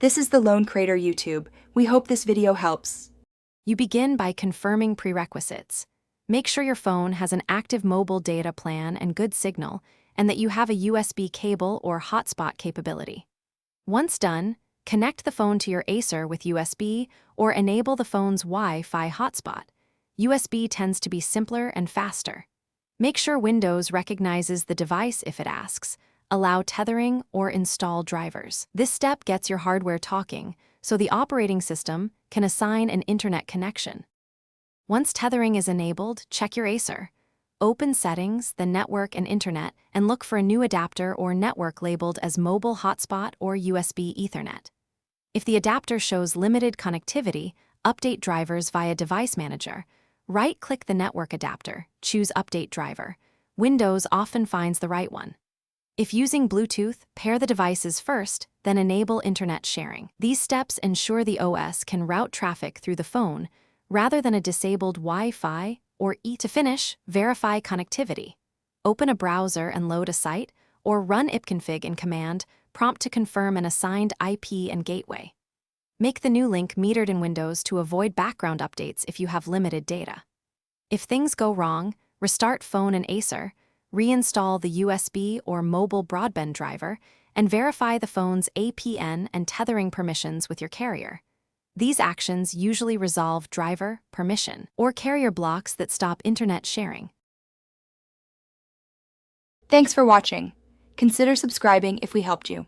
This is the Lone Crater YouTube. We hope this video helps. You begin by confirming prerequisites. Make sure your phone has an active mobile data plan and good signal, and that you have a USB cable or hotspot capability. Once done, connect the phone to your Acer with USB or enable the phone's Wi-Fi hotspot. USB tends to be simpler and faster. Make sure Windows recognizes the device if it asks. Allow tethering or install drivers. This step gets your hardware talking, so the operating system can assign an internet connection. Once tethering is enabled, check your Acer. Open Settings, then Network and Internet, and look for a new adapter or network labeled as Mobile Hotspot or USB Ethernet. If the adapter shows limited connectivity, update drivers via Device Manager. Right-click the network adapter, choose Update Driver. Windows often finds the right one. If using Bluetooth, pair the devices first, then enable internet sharing. These steps ensure the OS can route traffic through the phone, rather than a disabled Wi-Fi or To finish, verify connectivity. Open a browser and load a site, or run ipconfig in command, prompt to confirm an assigned IP and gateway. Make the new link metered in Windows to avoid background updates if you have limited data. If things go wrong, restart phone and Acer, reinstall the USB or mobile broadband driver, and verify the phone's APN and tethering permissions with your carrier. These actions usually resolve driver, permission, or carrier blocks that stop internet sharing. Thanks for watching. Consider subscribing if we helped you.